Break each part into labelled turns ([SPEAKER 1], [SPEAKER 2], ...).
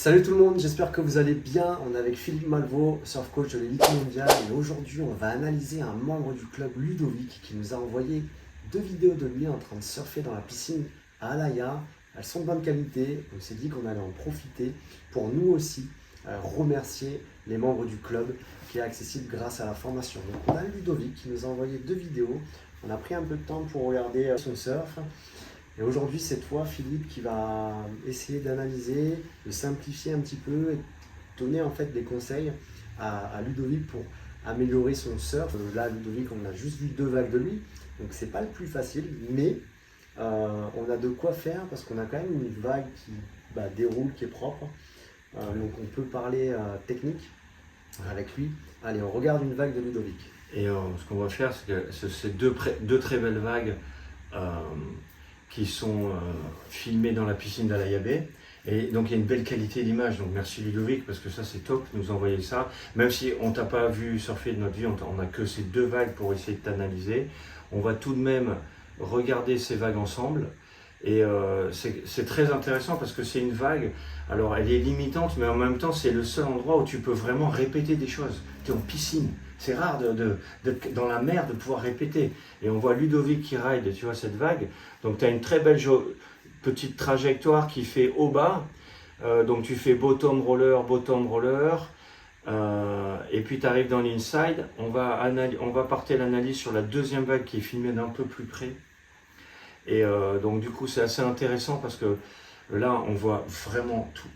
[SPEAKER 1] Salut tout le monde, j'espère que vous allez bien. On est avec Philippe Malvaux, surf coach de l'élite mondiale, et aujourd'hui on va analyser un membre du club, Ludovic, qui nous a envoyé 2 vidéos de lui en train de surfer dans la piscine à Alaïa. Elles sont de bonne qualité, on s'est dit qu'on allait en profiter pour nous aussi remercier les membres du club qui est accessible grâce à la formation. Donc on a Ludovic qui nous a envoyé 2 vidéos, on a pris un peu de temps pour regarder son surf. Et aujourd'hui, c'est toi, Philippe, qui va essayer d'analyser, de simplifier un petit peu et donner en fait des conseils à Ludovic pour améliorer son surf. Là, Ludovic, on a juste vu 2 vagues de lui, donc c'est pas le plus facile, mais on a de quoi faire parce qu'on a quand même une vague qui déroule, qui est propre. Donc on peut parler technique avec lui. Allez, on regarde une vague de Ludovic.
[SPEAKER 2] Et ce qu'on va faire, c'est que c'est deux très belles vagues qui sont filmées dans la piscine d'Alaïa Bay. Et donc il y a une belle qualité d'image, donc merci Ludovic, parce que ça c'est top, nous envoyer ça. Même si on t'a pas vu surfer de notre vie, on n'a que ces 2 vagues pour essayer de t'analyser. On va tout de même regarder ces vagues ensemble. Et c'est très intéressant parce que c'est une vague, alors elle est limitante, mais en même temps c'est le seul endroit où tu peux vraiment répéter des choses. Tu es en piscine, c'est rare d'être dans la mer de pouvoir répéter. Et on voit Ludovic qui ride, tu vois, cette vague. Donc tu as une très belle petite trajectoire qui fait haut bas. Donc tu fais bottom roller, et puis tu arrives dans l'inside. On va porter l'analyse sur la 2e vague qui est filmée d'un peu plus près. Et donc du coup c'est assez intéressant parce que là on voit vraiment tout.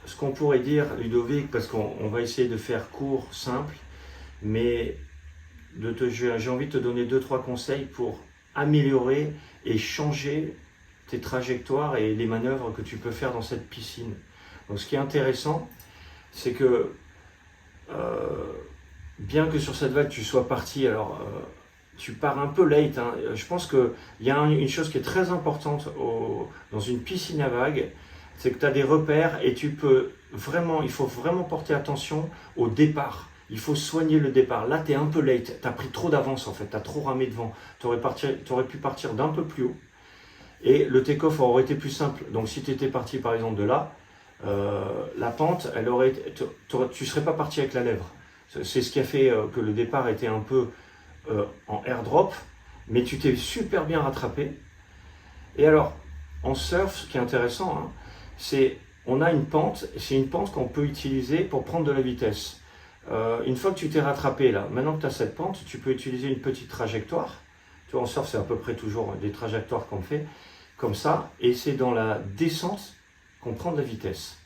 [SPEAKER 2] Ce qu'on pourrait dire, Ludovic, parce qu'on va essayer de faire court, simple, mais j'ai envie de te donner 2-3 conseils pour améliorer et changer tes trajectoires et les manœuvres que tu peux faire dans cette piscine. Donc ce qui est intéressant, c'est que bien que sur cette vague tu sois parti, tu pars un peu late, hein. Je pense qu'il y a une chose qui est très importante dans une piscine à vagues, c'est que tu as des repères et il faut vraiment porter attention au départ. Il faut soigner le départ. Là, tu es un peu late, tu as pris trop d'avance en fait, tu as trop ramé devant. Tu aurais pu partir d'un peu plus haut et le take-off aurait été plus simple. Donc si tu étais parti par exemple de là, la pente, tu ne serais pas parti avec la lèvre. C'est ce qui a fait que le départ était un peu en airdrop, mais tu t'es super bien rattrapé. Et alors, en surf, ce qui est intéressant, hein, c'est on a une pente, c'est une pente qu'on peut utiliser pour prendre de la vitesse. Une fois que tu t'es rattrapé là, maintenant que tu as cette pente, tu peux utiliser une petite trajectoire. Tu vois, en surf, c'est à peu près toujours des trajectoires qu'on fait comme ça, et c'est dans la descente qu'on prend de la vitesse.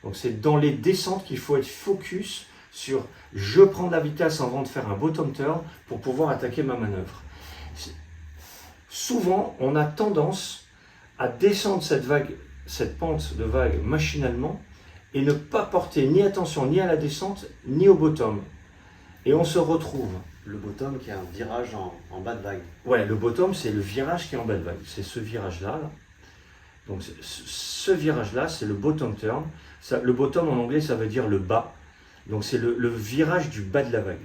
[SPEAKER 2] Donc c'est dans les descentes qu'il faut être focus sur je prends de la vitesse avant de faire un bottom turn pour pouvoir attaquer ma manœuvre. Souvent, on a tendance à descendre cette pente de vague machinalement et ne pas porter ni attention ni à la descente ni au bottom. Et on se retrouve.
[SPEAKER 1] Le bottom qui est un virage en bas de vague.
[SPEAKER 2] Ouais, le bottom c'est le virage qui est en bas de vague. C'est ce virage-là. Là. Donc ce virage-là, c'est le bottom turn. Le bottom en anglais, ça veut dire le bas. Donc c'est le virage du bas de la vague.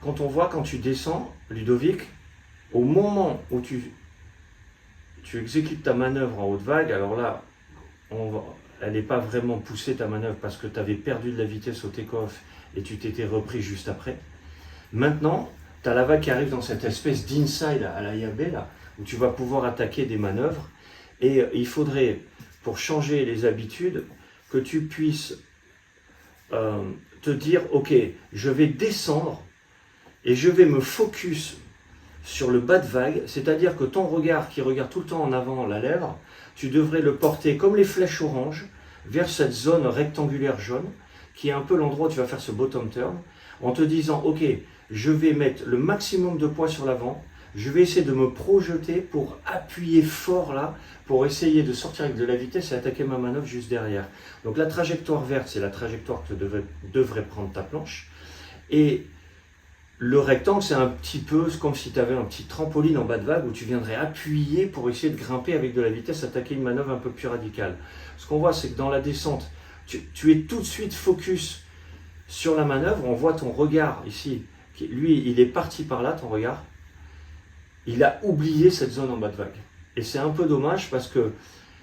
[SPEAKER 2] Quand tu descends, Ludovic, au moment où tu exécutes ta manœuvre en haute vague, alors là, elle n'est pas vraiment poussée ta manœuvre parce que tu avais perdu de la vitesse au take-off et tu t'étais repris juste après. Maintenant, tu as la vague qui arrive dans cette espèce d'inside à l'Alaïa Bay, là, où tu vas pouvoir attaquer des manœuvres. Et il faudrait, pour changer les habitudes, que tu puisses te dire, ok, je vais descendre et je vais me focus sur le bas de vague, c'est-à-dire que ton regard qui regarde tout le temps en avant la lèvre, tu devrais le porter comme les flèches oranges vers cette zone rectangulaire jaune, qui est un peu l'endroit où tu vas faire ce bottom turn, en te disant, ok, je vais mettre le maximum de poids sur l'avant, je vais essayer de me projeter pour appuyer fort là, pour essayer de sortir avec de la vitesse et attaquer ma manœuvre juste derrière. Donc la trajectoire verte, c'est la trajectoire que devrait prendre ta planche. Et le rectangle, c'est un petit peu comme si tu avais un petit trampoline en bas de vague où tu viendrais appuyer pour essayer de grimper avec de la vitesse, attaquer une manœuvre un peu plus radicale. Ce qu'on voit, c'est que dans la descente, tu es tout de suite focus sur la manœuvre. On voit ton regard ici, lui, il est parti par là, ton regard. il a oublié cette zone en bas de vague. Et c'est un peu dommage parce que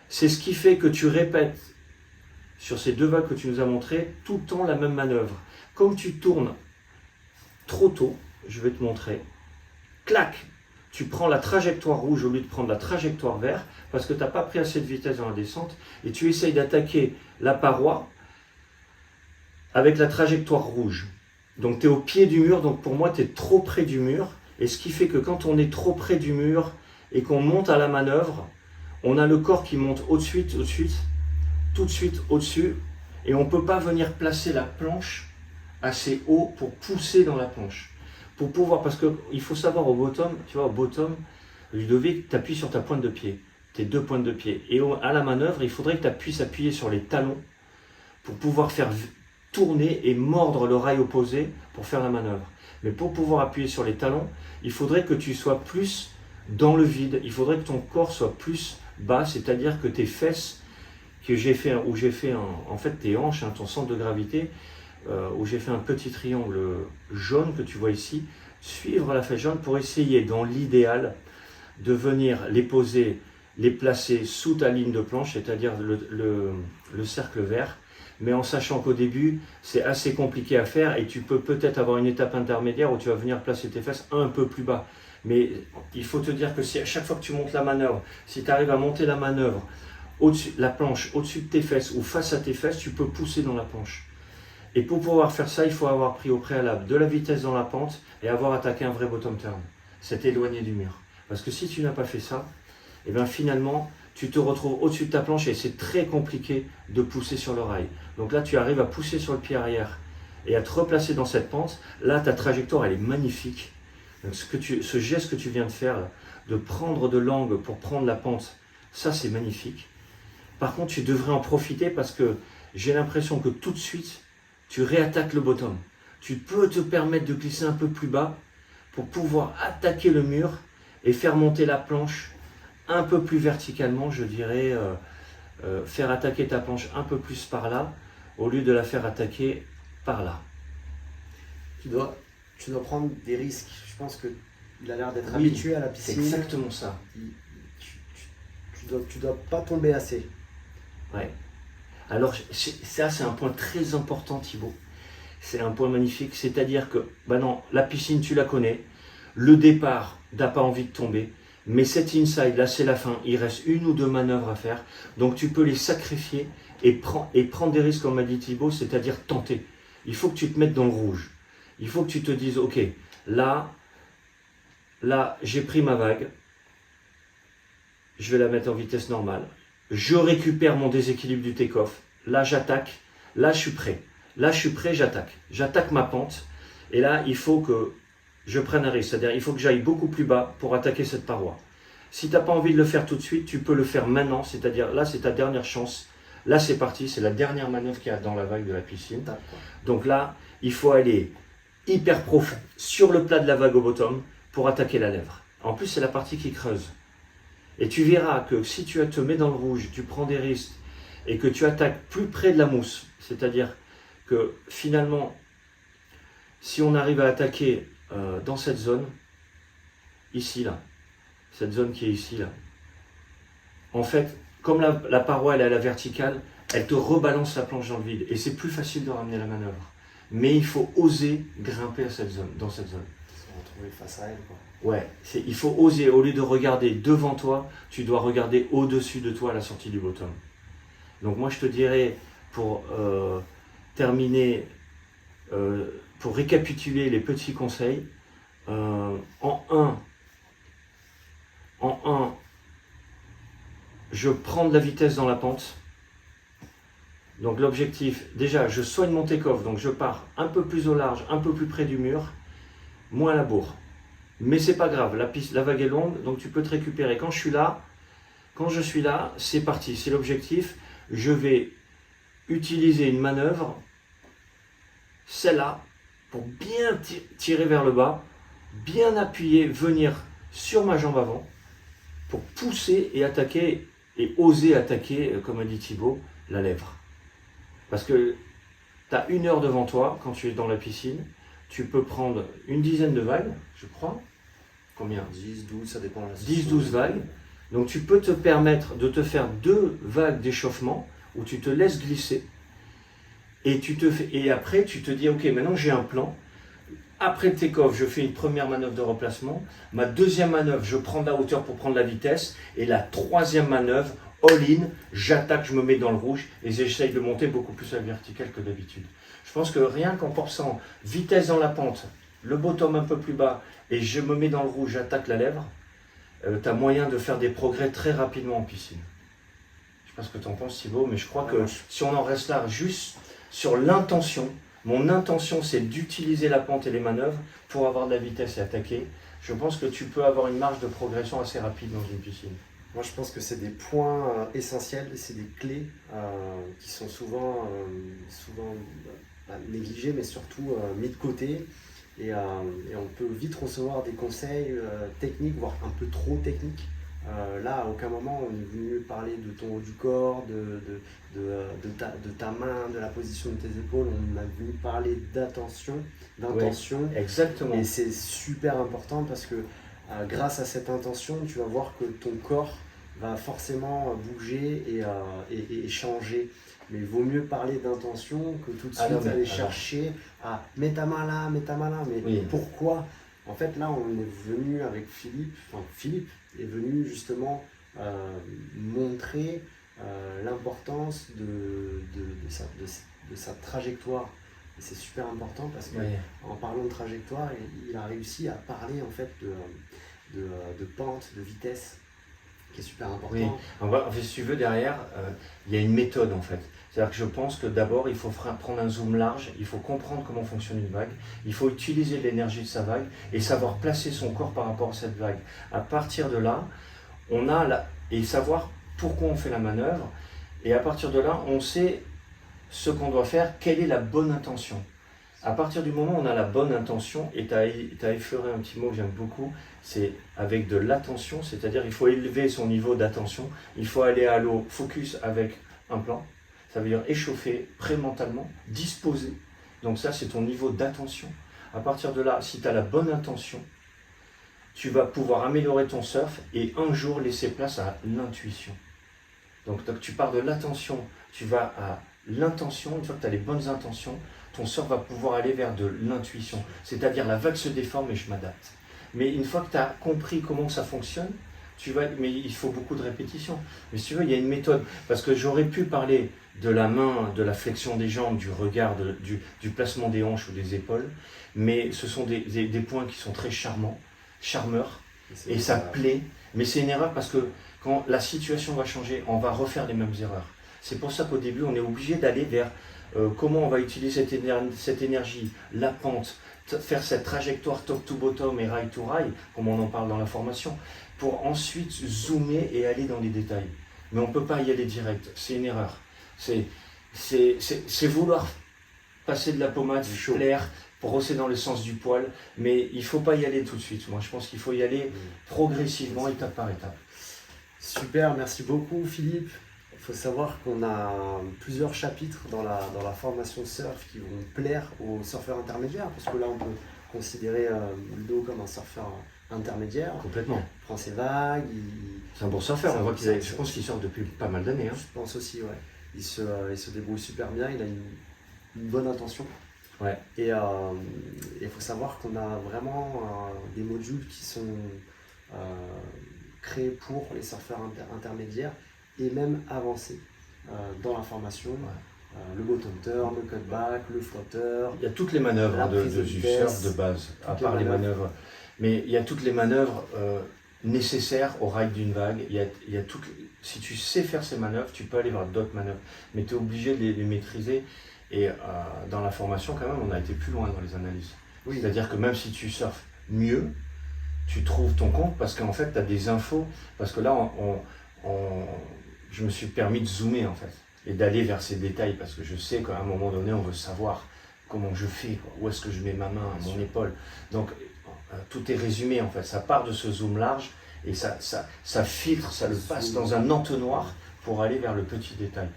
[SPEAKER 2] c'est ce qui fait que tu répètes sur ces 2 vagues que tu nous as montrées tout le temps la même manœuvre. Comme tu tournes trop tôt, je vais te montrer, clac, tu prends la trajectoire rouge au lieu de prendre la trajectoire vert parce que tu n'as pas pris assez de vitesse dans la descente et tu essayes d'attaquer la paroi avec la trajectoire rouge. Donc tu es au pied du mur, donc pour moi tu es trop près du mur et ce qui fait que quand on est trop près du mur et qu'on monte à la manœuvre, on a le corps qui monte au-dessus, tout de suite au-dessus et on ne peut pas venir placer la planche assez haut pour pousser dans la planche. Pour pouvoir, parce qu'il faut savoir au bottom, tu vois, au bottom, Ludovic, tu appuies sur ta pointe de pied, tes 2 pointes de pied. Et à la manœuvre, il faudrait que tu puisses appuyer sur les talons pour pouvoir faire tourner et mordre le rail opposé pour faire la manœuvre. Mais pour pouvoir appuyer sur les talons, il faudrait que tu sois plus dans le vide, il faudrait que ton corps soit plus bas, c'est-à-dire que tes fesses, où j'ai fait en fait tes hanches, ton centre de gravité, où j'ai fait un petit triangle jaune que tu vois ici, suivre la flèche jaune pour essayer dans l'idéal de venir les poser, les placer sous ta ligne de planche, c'est-à-dire le cercle vert, mais en sachant qu'au début c'est assez compliqué à faire et tu peux peut-être avoir une étape intermédiaire où tu vas venir placer tes fesses un peu plus bas. Mais il faut te dire que si à chaque fois que tu montes la manœuvre, si tu arrives à monter la manœuvre au-dessus, la planche au-dessus de tes fesses ou face à tes fesses, tu peux pousser dans la planche. Et pour pouvoir faire ça, il faut avoir pris au préalable de la vitesse dans la pente et avoir attaqué un vrai bottom turn. C'est éloigné du mur. Parce que si tu n'as pas fait ça, et bien finalement, tu te retrouves au-dessus de ta planche et c'est très compliqué de pousser sur le rail. Donc là, tu arrives à pousser sur le pied arrière et à te replacer dans cette pente. Là, ta trajectoire, elle est magnifique. Donc ce geste que tu viens de faire, de prendre de l'angle pour prendre la pente, ça c'est magnifique. Par contre, tu devrais en profiter parce que j'ai l'impression que tout de suite, tu réattaques le bottom. Tu peux te permettre de glisser un peu plus bas pour pouvoir attaquer le mur et faire monter la planche un peu plus verticalement, je dirais, faire attaquer ta planche un peu plus par là, au lieu de la faire attaquer par là.
[SPEAKER 1] Tu dois prendre des risques. Je pense qu'il a l'air d'être
[SPEAKER 2] Oui,
[SPEAKER 1] habitué à la piscine.
[SPEAKER 2] C'est exactement ça.
[SPEAKER 1] Tu dois pas tomber assez.
[SPEAKER 2] Ouais. Alors ça c'est un point très important Thibaut, c'est un point magnifique, c'est-à-dire que non, la piscine tu la connais, le départ t'as pas envie de tomber, mais cet inside là c'est la fin, il reste 1 ou 2 manœuvres à faire, donc tu peux les sacrifier et prendre des risques comme m'a dit Thibaut, c'est-à-dire tenter. Il faut que tu te mettes dans le rouge, il faut que tu te dises ok, là j'ai pris ma vague, je vais la mettre en vitesse normale. Je récupère mon déséquilibre du take-off. Là, j'attaque. Là, je suis prêt. Là, je suis prêt, j'attaque. J'attaque ma pente. Et là, il faut que je prenne un risque. C'est-à-dire, il faut que j'aille beaucoup plus bas pour attaquer cette paroi. Si tu n'as pas envie de le faire tout de suite, tu peux le faire maintenant. C'est-à-dire, là, c'est ta dernière chance. Là, c'est parti. C'est la dernière manœuvre qu'il y a dans la vague de la piscine. Donc là, il faut aller hyper profond sur le plat de la vague au bottom pour attaquer la lèvre. En plus, c'est la partie qui creuse. Et tu verras que si tu te mets dans le rouge, tu prends des risques et que tu attaques plus près de la mousse, c'est-à-dire que finalement, si on arrive à attaquer dans cette zone, ici, là, cette zone qui est ici, là, en fait, comme la paroi elle est à la verticale, elle te rebalance la planche dans le vide et c'est plus facile de ramener la manœuvre. Mais il faut oser grimper à cette zone, dans cette zone.
[SPEAKER 1] Se retrouver face à elle, quoi.
[SPEAKER 2] Ouais, il faut oser, au lieu de regarder devant toi, tu dois regarder au-dessus de toi à la sortie du bottom. Donc moi je te dirais, pour terminer, pour récapituler les petits conseils, en 1, je prends de la vitesse dans la pente. Donc l'objectif, déjà je soigne mon take-off, donc je pars un peu plus au large, un peu plus près du mur, moins à la bourre. Mais c'est pas grave, la vague est longue, donc tu peux te récupérer. Quand je suis là, c'est parti, c'est l'objectif. Je vais utiliser une manœuvre, celle-là, pour bien tirer vers le bas, bien appuyer, venir sur ma jambe avant, pour pousser et attaquer, et oser attaquer, comme a dit Thibaut, la lèvre. Parce que tu as 1 heure devant toi, quand tu es dans la piscine, tu peux prendre une dizaine de vagues, je crois. combien?
[SPEAKER 1] 10, 12, ça dépend de la
[SPEAKER 2] 10-12 vagues. Donc tu peux te permettre de te faire 2 vagues d'échauffement où tu te laisses glisser. Et après, tu te dis, ok, maintenant j'ai un plan. Après le take-off, je fais une première manœuvre de replacement. Ma deuxième manœuvre, je prends de la hauteur pour prendre la vitesse. Et la troisième manœuvre, all-in, j'attaque, je me mets dans le rouge et j'essaye de monter beaucoup plus à la verticale que d'habitude. Je pense que rien qu'en forçant vitesse dans la pente, le bottom un peu plus bas et je me mets dans le rouge, j'attaque la lèvre, tu as moyen de faire des progrès très rapidement en piscine. Je ne sais pas ce que tu en penses, Thibaut, mais je crois que si on en reste là juste sur l'intention, mon intention c'est d'utiliser la pente et les manœuvres pour avoir de la vitesse et attaquer, je pense que tu peux avoir une marge de progression assez rapide dans une piscine.
[SPEAKER 1] Moi, je pense que c'est des points essentiels, c'est des clés qui sont souvent négligés, mais surtout mis de côté. Et on peut vite recevoir des conseils techniques, voire un peu trop techniques. Là, à aucun moment, on est venu parler de ton haut du corps, de ta main, de la position de tes épaules. On a venu parler d'intention.
[SPEAKER 2] Oui, exactement.
[SPEAKER 1] Et c'est super important parce que grâce à cette intention, tu vas voir que ton corps va forcément bouger et changer. Mais il vaut mieux parler d'intention que tout de suite aller chercher à mets ta main là, mets ta main là. Mais pourquoi? En fait, là, on est venu avec Philippe, enfin Philippe est venu justement montrer l'importance de sa trajectoire. Et c'est super important parce qu'en parlant de trajectoire, il a réussi à parler en fait de pente, de vitesse, qui est super important.
[SPEAKER 2] Oui, en fait, si tu veux, derrière, il y a une méthode en fait. C'est-à-dire que je pense que d'abord, il faut prendre un zoom large, il faut comprendre comment fonctionne une vague, il faut utiliser l'énergie de sa vague et savoir placer son corps par rapport à cette vague. À partir de là, et savoir pourquoi on fait la manœuvre, et à partir de là, on sait ce qu'on doit faire, quelle est la bonne intention. À partir du moment où on a la bonne intention, et tu as effleuré un petit mot que j'aime beaucoup, c'est avec de l'attention, c'est-à-dire il faut élever son niveau d'attention, il faut aller à l'eau focus avec un plan, ça veut dire échauffer pré-mentalement, disposer. Donc ça, c'est ton niveau d'attention. À partir de là, si tu as la bonne intention, tu vas pouvoir améliorer ton surf et un jour laisser place à l'intuition. Donc tu pars de l'attention, tu vas à l'intention, une fois que tu as les bonnes intentions, ton surf va pouvoir aller vers de l'intuition. C'est-à-dire la vague se déforme et je m'adapte. Mais une fois que tu as compris comment ça fonctionne, mais il faut beaucoup de répétitions. Mais si tu veux, il y a une méthode. Parce que j'aurais pu parler de la main, de la flexion des jambes, du regard, du placement des hanches ou des épaules. Mais ce sont des points qui sont très charmeurs. Et ça plaît. Mais c'est une erreur parce que quand la situation va changer, on va refaire les mêmes erreurs. C'est pour ça qu'au début, on est obligé d'aller vers comment on va utiliser cette énergie, la pente, faire cette trajectoire top to bottom et right to right, comme on en parle dans la formation, pour ensuite zoomer et aller dans les détails. Mais on ne peut pas y aller direct, c'est une erreur. C'est vouloir passer de la pommade, plaire, brosser dans le sens du poil, mais il ne faut pas y aller tout de suite. Moi, je pense qu'il faut y aller progressivement, étape par étape.
[SPEAKER 1] Super, merci beaucoup Philippe. Il faut savoir qu'on a plusieurs chapitres dans la formation de surf qui vont plaire aux surfeurs intermédiaires, parce que là on peut considérer Ludo comme un surfeur intermédiaire.
[SPEAKER 2] Complètement.
[SPEAKER 1] Il prend ses vagues.
[SPEAKER 2] C'est un bon surfeur, je pense qu'il surfe depuis pas mal d'années. Hein.
[SPEAKER 1] Je pense aussi, ouais. Il se débrouille super bien, il a une bonne intention.
[SPEAKER 2] Ouais.
[SPEAKER 1] Et il faut savoir qu'on a vraiment des modules qui sont créés pour les surfeurs intermédiaires et même avancés dans la formation. Ouais. Le bottom turn, le cutback, le flotteur.
[SPEAKER 2] Il y a toutes les manœuvres du surf de base, à part les manœuvres. Mais il y a toutes les manœuvres nécessaires au ride d'une vague. Il y a si tu sais faire ces manœuvres, tu peux aller vers d'autres manœuvres. Mais tu es obligé de les maîtriser. Et dans la formation, quand même, on a été plus loin dans les analyses. Oui. C'est-à-dire que même si tu surfes mieux, tu trouves ton compte parce qu'en fait, tu as des infos. Parce que là, je me suis permis de zoomer, en fait, et d'aller vers ces détails parce que je sais qu'à un moment donné, on veut savoir comment je fais, où est-ce que je mets ma main, mon épaule. Donc, tout est résumé, en fait. Ça part de ce zoom large et ça filtre, ça le passe dans un entonnoir pour aller vers le petit détail.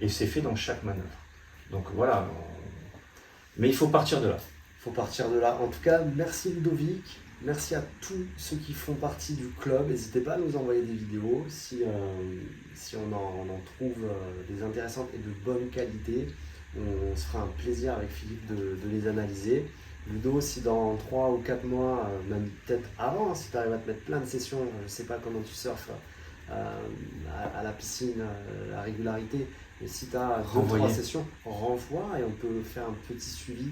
[SPEAKER 2] Et c'est fait dans chaque manœuvre. Donc voilà, mais il faut partir de là.
[SPEAKER 1] Il faut partir de là. En tout cas, merci Ludovic. Merci à tous ceux qui font partie du club. N'hésitez pas à nous envoyer des vidéos si on en trouve des intéressantes et de bonne qualité. On se fera un plaisir avec Philippe de les analyser. Ludo, si dans 3 ou 4 mois, même peut-être avant, si tu arrives à te mettre plein de sessions, je ne sais pas comment tu surfes à la piscine, la régularité, mais si tu as 2-3 sessions, renvoie et on peut faire un petit suivi.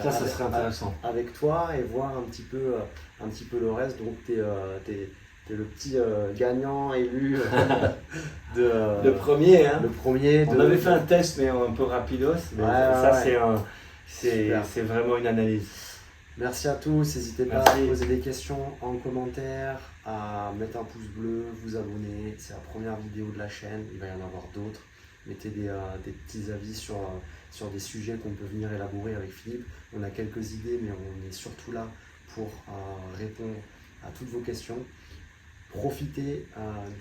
[SPEAKER 2] Ça serait intéressant.
[SPEAKER 1] Avec toi et voir un petit peu le reste. Donc tu es le petit gagnant élu
[SPEAKER 2] le premier. Hein.
[SPEAKER 1] Le premier
[SPEAKER 2] on avait fait un test mais un peu rapidos. Mais c'est vraiment une analyse.
[SPEAKER 1] Merci à tous. N'hésitez pas à poser des questions en commentaire, à mettre un pouce bleu, vous abonner. C'est la première vidéo de la chaîne. Il va y en avoir d'autres. Mettez des petits avis sur des sujets qu'on peut venir élaborer avec Philippe. On a quelques idées, mais on est surtout là pour répondre à toutes vos questions. Profitez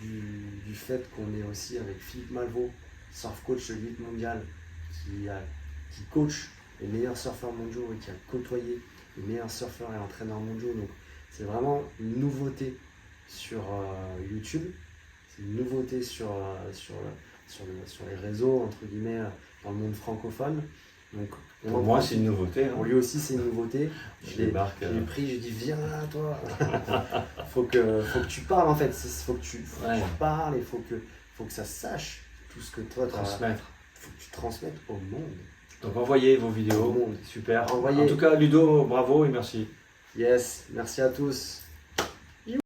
[SPEAKER 1] du fait qu'on est aussi avec Philippe Malvaux, surf coach de l'élite mondiale, qui coach les meilleurs surfeurs mondiaux et qui a côtoyé les meilleurs surfeurs et entraîneurs mondiaux. Donc c'est vraiment une nouveauté sur YouTube, c'est une nouveauté sur les réseaux, entre guillemets, dans le monde francophone. Donc,
[SPEAKER 2] pour moi, c'est une nouveauté. Hein.
[SPEAKER 1] Pour lui aussi, c'est une nouveauté. Je l'ai pris, j'ai dit, viens là, toi. faut que tu parles, en fait. Il faut que tu parles, il faut que ça sache tout ce que toi, tu
[SPEAKER 2] transmettre.
[SPEAKER 1] Il faut que tu transmettes au monde.
[SPEAKER 2] Donc, envoyez vos vidéos.
[SPEAKER 1] Au monde.
[SPEAKER 2] Super.
[SPEAKER 1] Envoyez.
[SPEAKER 2] En tout cas, Ludo, bravo et merci.
[SPEAKER 1] Yes, merci à tous.